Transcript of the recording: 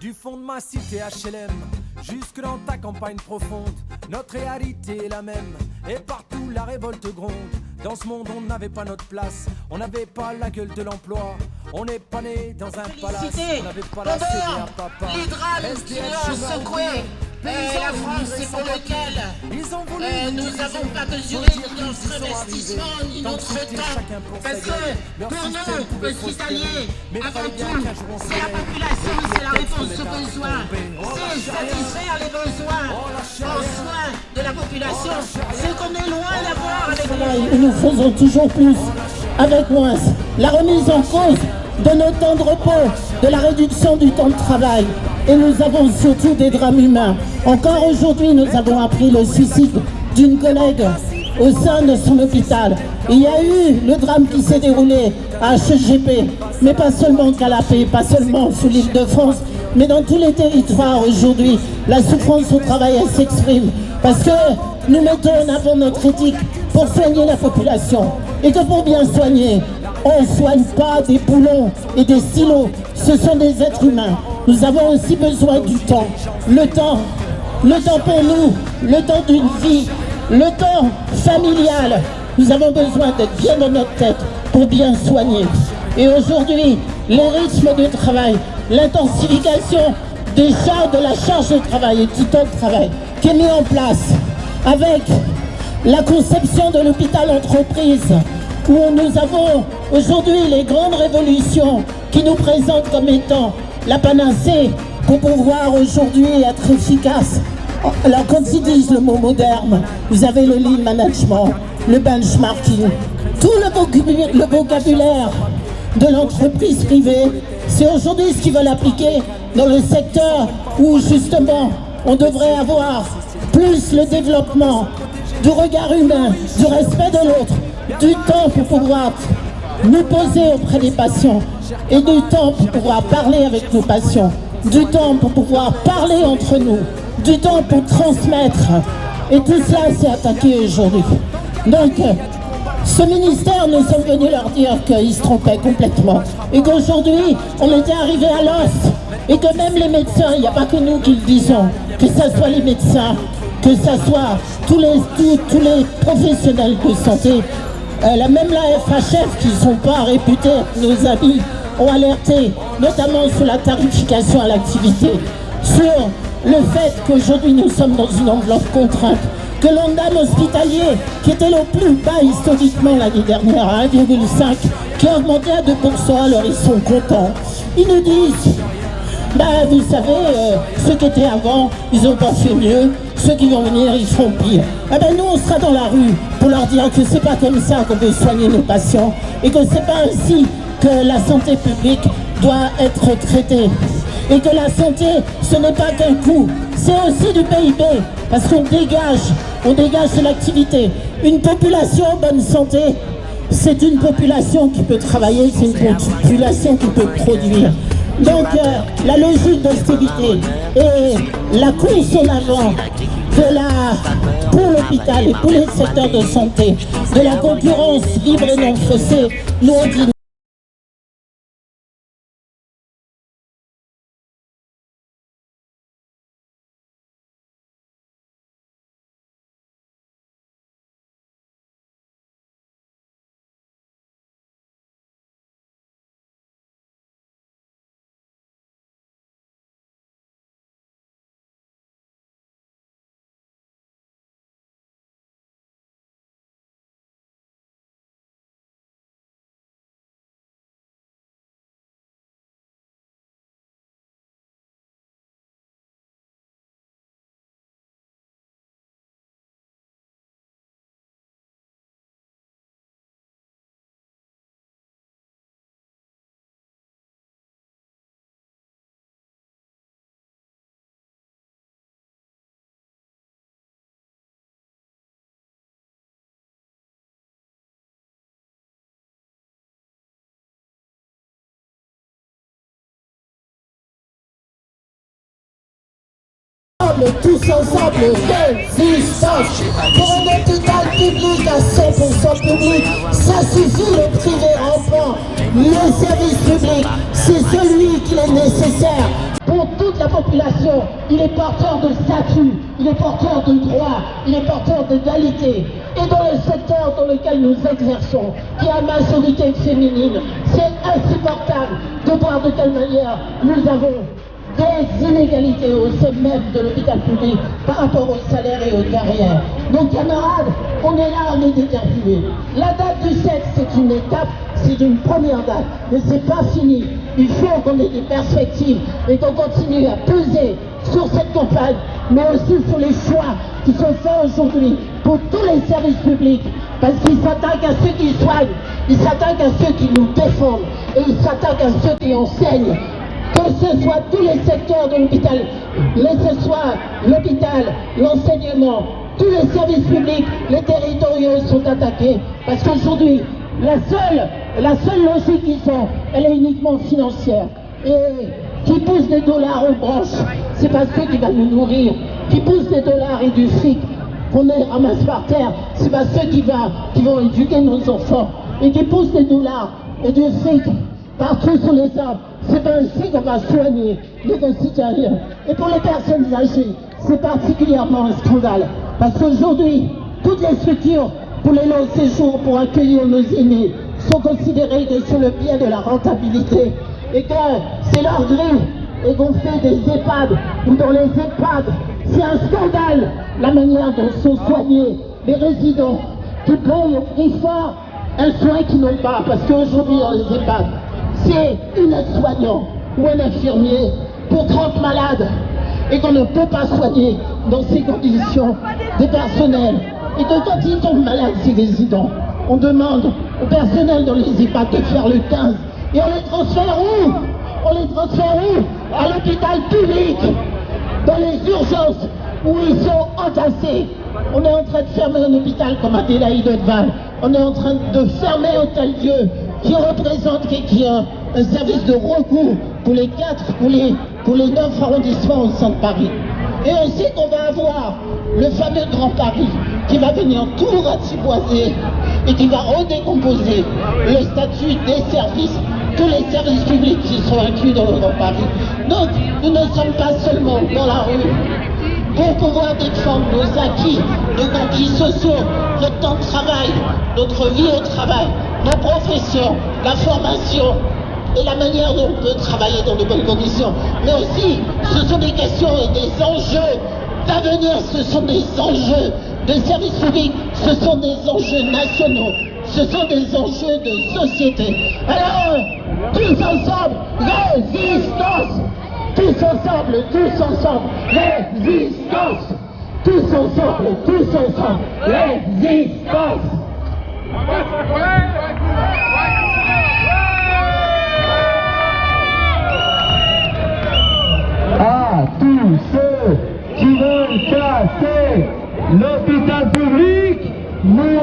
Du fond de ma cité HLM, jusque dans ta campagne profonde, notre réalité est la même, et partout la révolte gronde. Dans ce monde on n'avait pas notre place, on n'avait pas la gueule de l'emploi, on n'est pas né dans un palace, on n'avait pas la CD à papa. Les drames qui ont secoué la France, c'est pour lequel nous n'avons pas mesuré ni notre investissement ni notre temps. Parce que pour nous, hospitaliers, avant tout, c'est la population, c'est la réponse aux besoins. C'est satisfaire les besoins en soins de la population. Ce qu'on est loin d'avoir avec les... Nous faisons toujours plus avec moins. La remise en cause de nos temps de repos, de la réduction du temps de travail. Et nous avons surtout des drames humains. Encore aujourd'hui, nous avons appris le suicide d'une collègue au sein de son hôpital. Il y a eu le drame qui s'est déroulé à HGP, mais pas seulement Calapé, pas seulement sous l'Île-de-France, mais dans tous les territoires aujourd'hui. La souffrance au travail, elle s'exprime parce que nous mettons en avant notre éthique pour soigner la population. Et que pour bien soigner, on ne soigne pas des boulons et des stylos, ce sont des êtres humains. Nous avons aussi besoin du temps. Le temps pour nous, le temps d'une vie, le temps familial. Nous avons besoin d'être bien dans notre tête pour bien soigner. Et aujourd'hui, les rythmes de travail, l'intensification de la charge de travail et du temps de travail qui est mis en place avec la conception de l'hôpital entreprise, où nous avons aujourd'hui les grandes révolutions qui nous présentent comme étant la panacée pour pouvoir aujourd'hui être efficace. Alors quand ils disent le mot moderne, vous avez le lean management, le benchmarking, tout le vocabulaire de l'entreprise privée, c'est aujourd'hui ce qu'ils veulent appliquer dans le secteur où justement on devrait avoir plus le développement du regard humain, du respect de l'autre, du temps pour pouvoir nous poser auprès des patients et du temps pour pouvoir parler avec nos patients, du temps pour pouvoir parler entre nous, du temps pour transmettre. Et tout cela s'est attaqué aujourd'hui. Donc, ce ministère, nous sommes venus leur dire qu'ils se trompaient complètement et qu'aujourd'hui, on était arrivé à l'os et que même les médecins, il n'y a pas que nous qui le disons, que ce soit les médecins, que ce soit tous les professionnels de santé, même la FHF, qui ne sont pas réputés, nos amis, ont alerté, notamment sur la tarification à l'activité, sur le fait qu'aujourd'hui nous sommes dans une enveloppe contrainte, que l'Ondam hospitalier, qui était le plus bas historiquement l'année dernière, à 1,5, qui a augmenté à 2%, alors ils sont contents. Ils nous disent, vous savez, ceux qui étaient avant, ils n'ont pas fait mieux, ceux qui vont venir, ils feront pire. Nous, on sera dans la rue pour leur dire que c'est pas comme ça qu'on veut soigner nos patients et que c'est pas ainsi que la santé publique doit être traitée. Et que la santé, ce n'est pas qu'un coût, c'est aussi du PIB, parce qu'on dégage de l'activité. Une population en bonne santé, c'est une population qui peut travailler, c'est une population qui peut produire. Donc la logique d'austérité et la course en avant pour l'hôpital et pour les secteurs de santé, de la concurrence libre et non faussée, nous on dit tous ensemble résistance pour un hôpital public à 100% public. Ça suffit le privé rampant. Le service public, c'est celui qui est nécessaire. pour toute la population. Il est porteur de statut, il est porteur de droits, il est porteur d'égalité. Et dans le secteur dans lequel nous exerçons, qui a majorité féminine, c'est insupportable de voir de quelle manière nous avons des inégalités au sein même de l'hôpital public par rapport aux salaires et aux carrières. Donc camarades, on est là, on est déterminés. La date du 7, c'est une étape, c'est une première date, mais c'est pas fini. Il faut qu'on ait des perspectives et qu'on continue à peser sur cette campagne, mais aussi sur les choix qui sont faits aujourd'hui pour tous les services publics, parce qu'ils s'attaquent à ceux qui soignent, ils s'attaquent à ceux qui nous défendent, et ils s'attaquent à ceux qui enseignent. Que ce soit tous les secteurs de l'hôpital, que ce soit l'hôpital, l'enseignement, tous les services publics, les territoriaux sont attaqués. Parce qu'aujourd'hui, la seule logique qu'ils ont, elle est uniquement financière. Et qui pousse des dollars aux branches, c'est pas ceux qui vont nous nourrir. Qui pousse des dollars et du fric qu'on ramasse par terre, c'est pas ceux qui vont éduquer nos enfants. Et qui poussent des dollars et du fric partout sur les arbres, c'est pas ainsi qu'on va soigner les concitoyens. Et pour les personnes âgées, c'est particulièrement un scandale. Parce qu'aujourd'hui, toutes les structures pour les longs séjours, pour accueillir nos aînés, sont considérées que sur le pied de la rentabilité. Et que c'est leur grille. Et qu'on fait des EHPAD, ou dans les EHPAD, c'est un scandale la manière dont sont soignés les résidents qui payent au prix fort un soin qu'ils n'ont pas. Parce qu'aujourd'hui, dans les EHPAD, c'est une aide-soignant ou un infirmier pour 30 malades et qu'on ne peut pas soigner dans ces conditions des personnels. Et que quand ils tombent malades, ces résidents, on demande au personnel dans les EHPAD de faire le 15 et on les transfère où? On les transfère où? À l'hôpital public, dans les urgences où ils sont entassés. On est en train de fermer un hôpital comme Adélaïde Hautval. On est en train de fermer Hôtel-Dieu, qui représente un service de recours pour les 9 arrondissements au centre de Paris. Et on sait qu'on va avoir le fameux Grand Paris qui va venir tout ratiboiser et qui va redécomposer le statut des services, tous les services publics qui sont inclus dans le Grand Paris. Donc, nous ne sommes pas seulement dans la rue pour pouvoir défendre nos acquis, nos conquis sociaux, notre temps de travail, notre vie au travail, nos professions, la formation et la manière dont on peut travailler dans de bonnes conditions. Mais aussi, ce sont des questions et des enjeux d'avenir, ce sont des enjeux de service public, ce sont des enjeux nationaux, ce sont des enjeux de société. Alors, tous ensemble, résistance! Tous ensemble, résistance! Tous ensemble, résistance! À tous ceux qui veulent casser l'hôpital public, nous